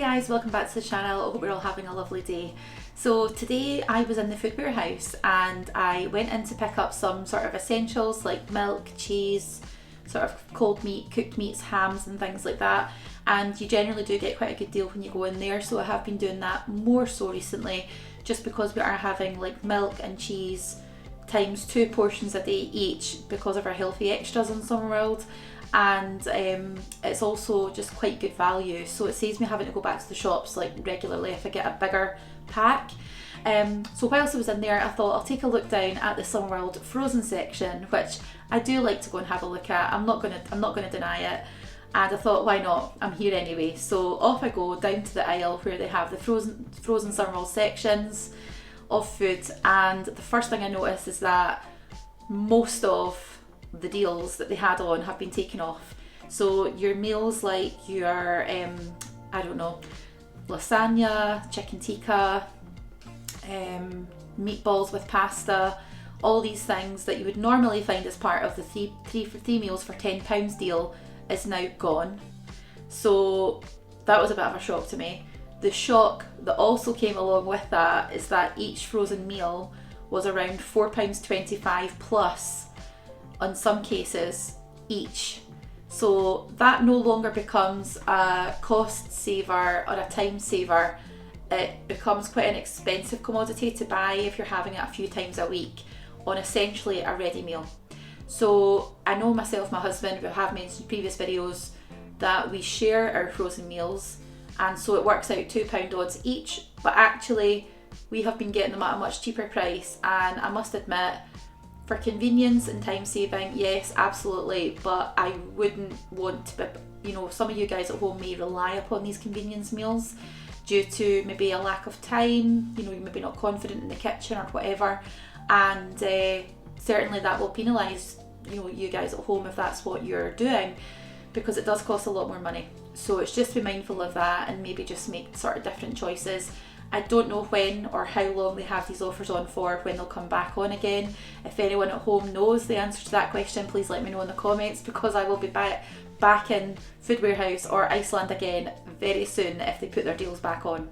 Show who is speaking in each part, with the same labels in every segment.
Speaker 1: guys, welcome back to the channel. I hope you're all having a lovely day. So today I was in the food warehouse and I went in to pick up some sort of essentials like milk, cheese, sort of cold meat, cooked meats, hams and things like that. And you generally do get quite a good deal when you go in there, so I have been doing that more so recently just because we are having like milk and cheese times 2 portions a day each because of our healthy extras in Summer World. And it's also just quite good value, so it saves me having to go back to the shops like regularly if I get a bigger pack. So whilst I was in there, I thought I'll take a look down at the Summer World frozen section, which I do like to go and have a look at. I'm not gonna deny it, and I thought, why not? I'm here anyway. So off I go down to the aisle where they have the frozen Summer World sections of food, and the first thing I noticed is that most of the deals that they had on have been taken off. So your meals like your I don't know, lasagna, chicken tikka, meatballs with pasta, all these things that you would normally find as part of the three meals for £10 deal is now gone. So that was a bit of a shock to me. The shock that also came along with that is that each frozen meal was around £4.25 plus on some cases each. So that no longer becomes a cost saver or a time saver. It becomes quite an expensive commodity to buy if you're having it a few times a week on essentially a ready meal. So I know myself, my husband, we have mentioned in previous videos that we share our frozen meals, and so it works out £2 odds each, but actually we have been getting them at a much cheaper price. And I must admit, for convenience and time saving, yes, absolutely, but I wouldn't want to be, some of you guys at home may rely upon these convenience meals due to maybe a lack of time, you're maybe not confident in the kitchen or whatever, and certainly that will penalise, you guys at home if that's what you're doing, because it does cost a lot more money. So it's just to be mindful of that and maybe just make sort of different choices. I don't know when or how long they have these offers on for, when they'll come back on again. If anyone at home knows the answer to that question, please let me know in the comments, because I will be back in Food Warehouse or Iceland again very soon if they put their deals back on.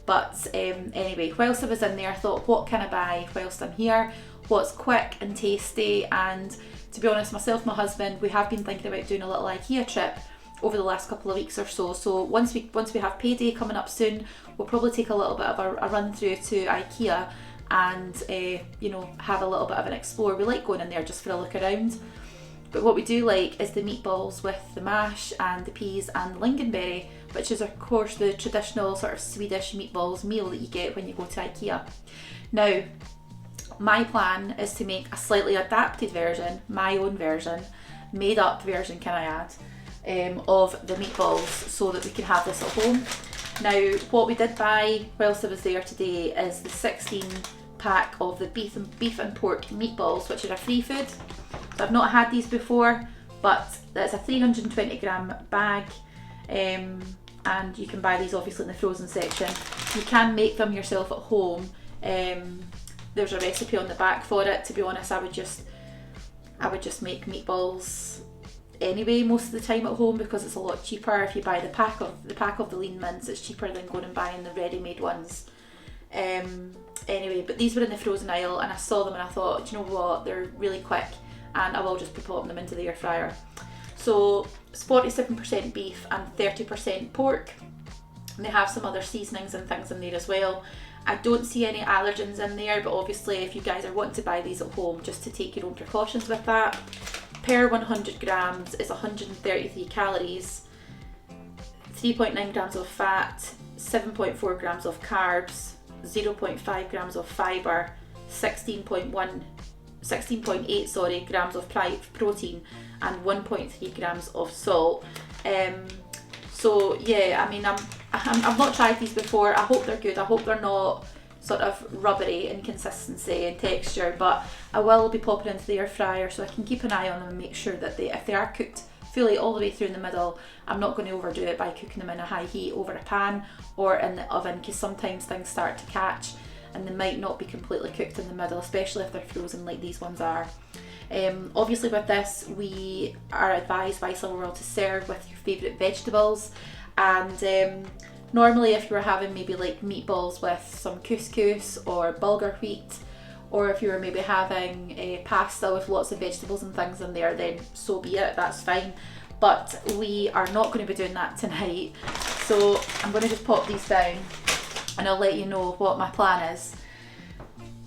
Speaker 1: But anyway, whilst I was in there, I thought, what can I buy whilst I'm here? What's quick and tasty? And to be honest, myself and my husband, we have been thinking about doing a little IKEA trip over the last couple of weeks or so. So once we have payday coming up soon, we'll probably take a little bit of a run through to IKEA and have a little bit of an explore. We like going in there just for a look around. But what we do like is the meatballs with the mash and the peas and the lingonberry, which is of course the traditional sort of Swedish meatballs meal that you get when you go to IKEA. Now, my plan is to make a slightly adapted version, my own version, made up version can I add, of the meatballs, so that we can have this at home. Now, what we did buy whilst I was there today is the 16 pack of the beef and pork meatballs, which are a free food. So I've not had these before, but it's a 320 gram bag, and you can buy these obviously in the frozen section. You can make them yourself at home. There's a recipe on the back for it. To be honest, I would just make meatballs anyway most of the time at home, because it's a lot cheaper if you buy the pack of the lean mince. It's cheaper than going and buying the ready-made ones. Anyway, but these were in the frozen aisle and I saw them and I thought, do you know what, they're really quick and I will just be popping them into the air fryer. So it's 47% beef and 30% pork, and they have some other seasonings and things in there as well. I don't see any allergens in there, but obviously if you guys are wanting to buy these at home, just to take your own precautions with that. Per 100 grams is 133 calories, 3.9 grams of fat, 7.4 grams of carbs, 0.5 grams of fibre, 16.8 grams of protein, and 1.3 grams of salt. So yeah, I mean, I've not tried these before. I hope they're good. I hope they're not sort of rubbery in consistency and texture, but I will be popping into the air fryer so I can keep an eye on them and make sure that if they are cooked fully all the way through in the middle, I'm not going to overdo it by cooking them in a high heat over a pan or in the oven, because sometimes things start to catch and they might not be completely cooked in the middle, especially if they're frozen like these ones are. Obviously with this, we are advised by Summer World to serve with your favourite vegetables, and Normally if you were having maybe like meatballs with some couscous or bulgur wheat, or if you were maybe having a pasta with lots of vegetables and things in there, then so be it, that's fine. But we are not going to be doing that tonight. So I'm going to just pop these down and I'll let you know what my plan is.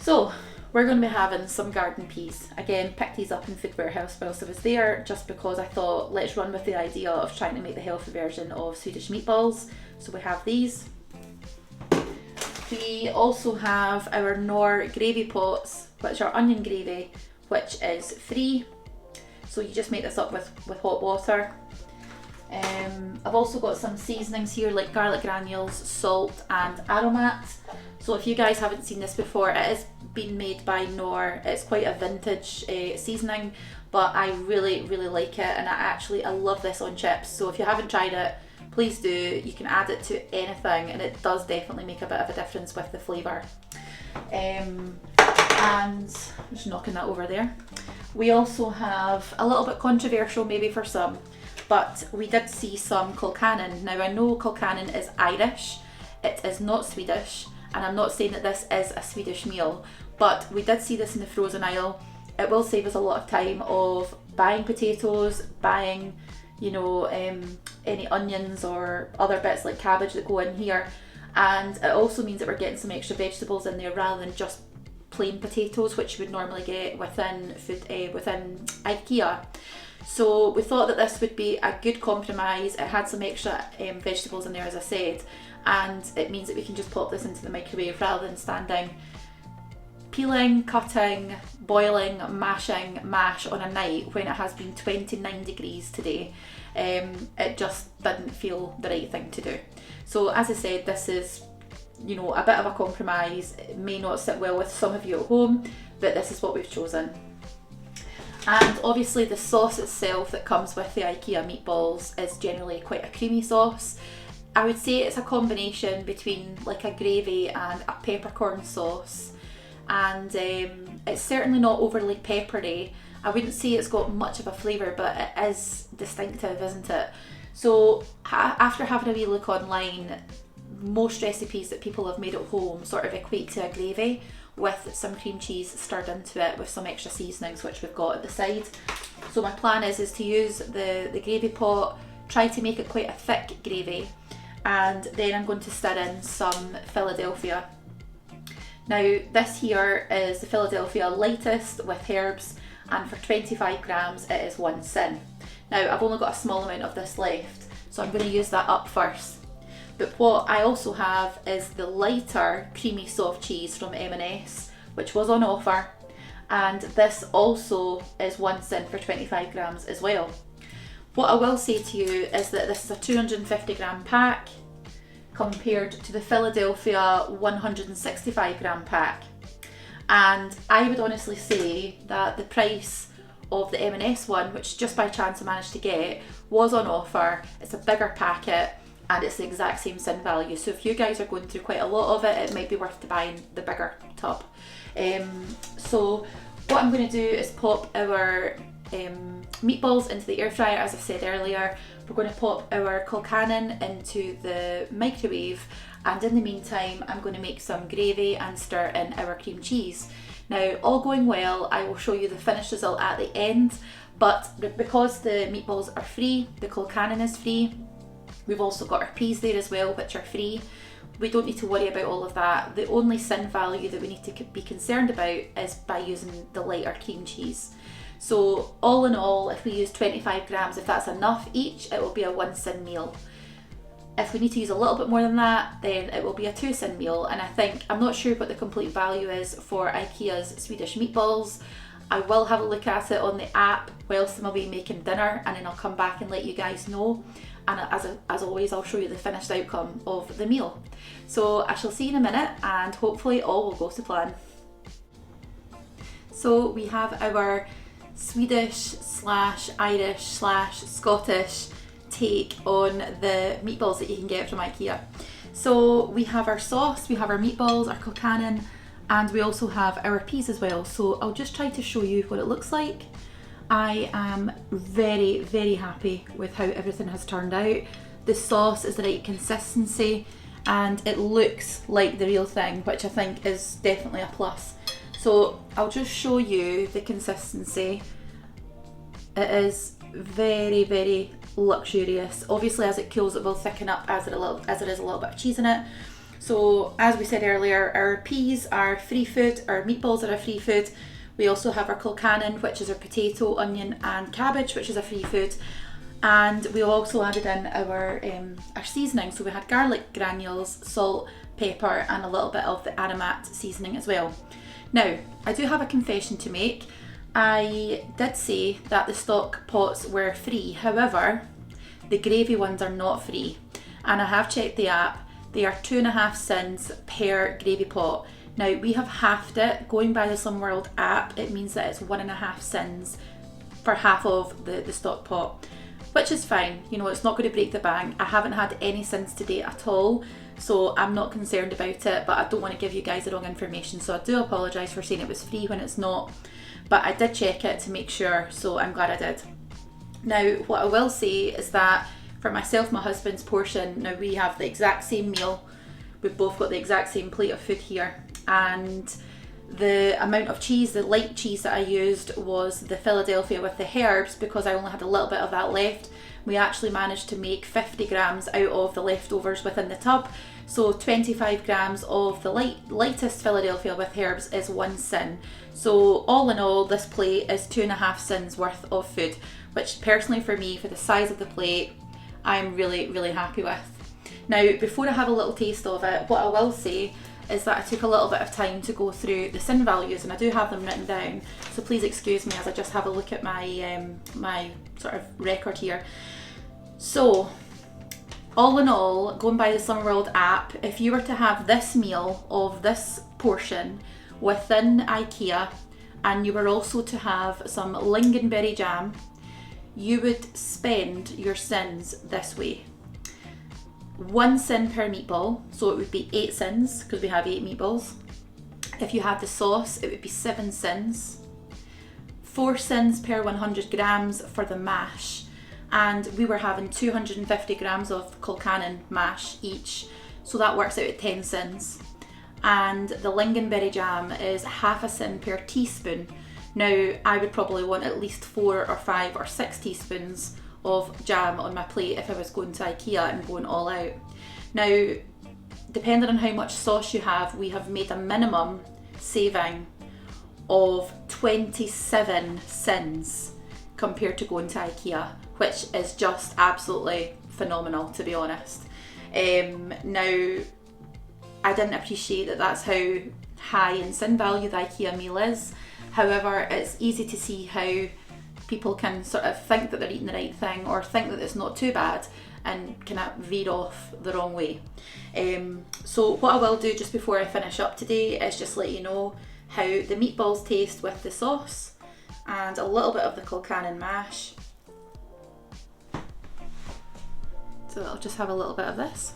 Speaker 1: So we're going to be having some garden peas. Again, picked these up in Food Warehouse whilst I was there, just because I thought let's run with the idea of trying to make the healthy version of Swedish meatballs. So we have these. We also have our Knorr gravy pots, which are onion gravy, which is free. So you just make this up with hot water. I've also got some seasonings here like garlic granules, salt and aromat. So if you guys haven't seen this before, it is being made by Knorr. It's quite a vintage seasoning, but I really like it, and I love this on chips. So if you haven't tried it, please do. You can add it to anything and it does definitely make a bit of a difference with the flavour. And I'm just knocking that over there. We also have a little bit controversial maybe for some, but we did see some Colcannon. Now I know Colcannon is Irish, it is not Swedish, and I'm not saying that this is a Swedish meal, but we did see this in the frozen aisle. It will save us a lot of time of buying potatoes, buying, you know, any onions or other bits like cabbage that go in here, and it also means that we're getting some extra vegetables in there rather than just plain potatoes, which you would normally get within IKEA. So we thought that this would be a good compromise. It had some extra vegetables in there, as I said, and it means that we can just pop this into the microwave rather than standing peeling, cutting, boiling, mashing mash on a night when it has been 29 degrees today. It just didn't feel the right thing to do. So as I said, this is, you know, a bit of a compromise. It may not sit well with some of you at home, but this is what we've chosen. And obviously the sauce itself that comes with the IKEA meatballs is generally quite a creamy sauce. I would say it's a combination between like a gravy and a peppercorn sauce, and it's certainly not overly peppery. I wouldn't say it's got much of a flavour, but it is distinctive, isn't it? So after having a wee look online, most recipes that people have made at home sort of equate to a gravy with some cream cheese stirred into it with some extra seasonings, which we've got at the side. So my plan is to use the gravy pot, try to make it quite a thick gravy, and then I'm going to stir in some Philadelphia. Now this here is the Philadelphia lightest with herbs, and for 25 grams it is 1 Syn. Now I've only got a small amount of this left, so I'm going to use that up first. But what I also have is the lighter creamy soft cheese from M&S, which was on offer, and this also is 1 Syn for 25 grams as well. What I will say to you is that this is a 250 gram pack compared to the Philadelphia 165 gram pack, and I would honestly say that the price of the M&S one, which just by chance I managed to get, was on offer. It's a bigger packet and it's the exact same Syn value. So if you guys are going through quite a lot of it, it might be worth buying the bigger tub. So what I'm going to do is pop our meatballs into the air fryer. As I said earlier, we're going to pop our Colcannon into the microwave, and in the meantime I'm going to make some gravy and stir in our cream cheese. Now all going well, I will show you the finished result at the end, but because the meatballs are free, the Colcannon is free, we've also got our peas there as well, which are free. We don't need to worry about all of that. The only Syn value that we need to be concerned about is by using the lighter cream cheese. So all in all, if we use 25 grams, if that's enough each, it will be a 1 Syn meal. If we need to use a little bit more than that, then it will be a 2 Syn meal. And I think, I'm not sure what the complete value is for IKEA's Swedish meatballs. I will have a look at it on the app whilst I'm away making dinner, and then I'll come back and let you guys know. And as always, I'll show you the finished outcome of the meal. So I shall see you in a minute, and hopefully all will go to plan. So we have our Swedish / Irish / Scottish take on the meatballs that you can get from IKEA. So we have our sauce, we have our meatballs, our Colcannon, and we also have our peas as well. So I'll just try to show you what it looks like. I am very happy with how everything has turned out. the sauce is the right consistency, and it looks like the real thing, which I think is definitely a plus. So I'll just show you the consistency. It is very, very luxurious. Obviously, as it cools, it will thicken up as there is a little bit of cheese in it. So as we said earlier, our peas are free food, our meatballs are a free food. We also have our colcannon, which is our potato, onion and cabbage, which is a free food. And we also added in our seasoning. So we had garlic granules, salt, pepper and a little bit of the aromat seasoning as well. Now, I do have a confession to make. I did say that the stock pots were free, however, the gravy ones are not free. And I have checked the app, they are 2.5 cents per gravy pot. Now, we have halved it. Going by the Slumworld app, it means that it's 1.5 cents for half of the stock pot, which is fine. You know, it's not going to break the bank. I haven't had any sins to date at all, so I'm not concerned about it, but I don't want to give you guys the wrong information, so I do apologise for saying it was free when it's not. But I did check it to make sure, so I'm glad I did. Now, what I will say is that for myself and my husband's portion, now we have the exact same meal. We've both got the exact same plate of food here. And the amount of cheese, the light cheese that I used was the Philadelphia with the herbs, because I only had a little bit of that left. We actually managed to make 50 grams out of the leftovers within the tub. So 25 grams of the lightest Philadelphia with herbs is 1 Syn. So all in all, this plate is 2.5 Syns worth of food, which personally for me, for the size of the plate, I'm really, really happy with. Now, before I have a little taste of it, what I will say is that I took a little bit of time to go through the Syn values, and I do have them written down, so please excuse me as I just have a look at my my sort of record here. So all in all, going by the Slumworld app, if you were to have this meal of this portion within IKEA, and you were also to have some lingonberry jam, you would spend your Syns this way. 1 Syn per meatball, so it would be 8 Syns because we have 8 meatballs. If you had the sauce, it would be 7 Syns. 4 Syns per 100 grams for the mash, and we were having 250 grams of colcannon mash each, so that works out at 10 Syns. And the lingonberry jam is half a Syn per teaspoon. Now, I would probably want at least 4 or 5 or 6 teaspoons of jam on my plate if I was going to IKEA and going all out. Now, depending on how much sauce you have, we have made a minimum saving of 27 Syns compared to going to IKEA, which is just absolutely phenomenal, to be honest. Now, I didn't appreciate that that's how high in Syn value the IKEA meal is. However, it's easy to see how people can sort of think that they're eating the right thing or think that it's not too bad and kind of veer off the wrong way. So what I will do just before I finish up today is just let you know how the meatballs taste with the sauce and a little bit of the colcannon mash. So I'll just have a little bit of this.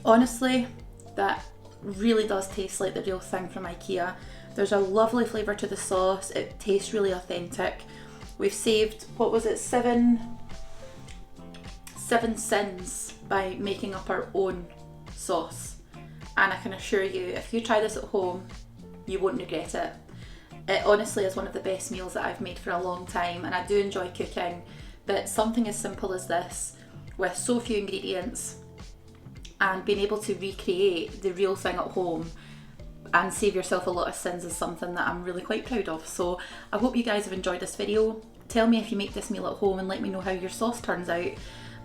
Speaker 1: Honestly, that really does taste like the real thing from IKEA. There's a lovely flavour to the sauce, it tastes really authentic. We've saved, what was it, 7 Syns by making up our own sauce. And I can assure you, if you try this at home, you won't regret it. It honestly is one of the best meals that I've made for a long time, and I do enjoy cooking, but something as simple as this, with so few ingredients, and being able to recreate the real thing at home and save yourself a lot of Syns is something that I'm really quite proud of. So I hope you guys have enjoyed this video. Tell me if you make this meal at home and let me know how your sauce turns out.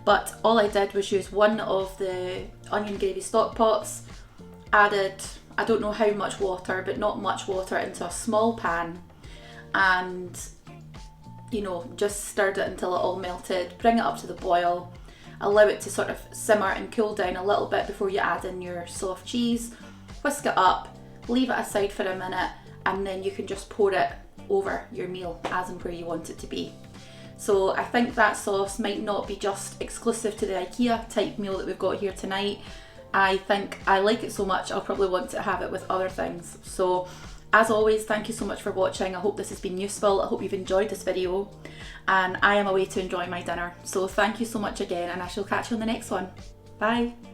Speaker 1: But all I did was use one of the onion gravy stock pots, added, I don't know how much water, but not much water, into a small pan, and you know, just stirred it until it all melted, bring it up to the boil, allow it to sort of simmer and cool down a little bit before you add in your soft cheese, whisk it up, leave it aside for a minute, and then you can just pour it over your meal as and where you want it to be. So I think that sauce might not be just exclusive to the IKEA type meal that we've got here tonight. I think I like it so much I'll probably want to have it with other things. So as always, thank you so much for watching. I hope this has been useful. I hope you've enjoyed this video, and I am away to enjoy my dinner. So thank you so much again, and I shall catch you on the next one. Bye.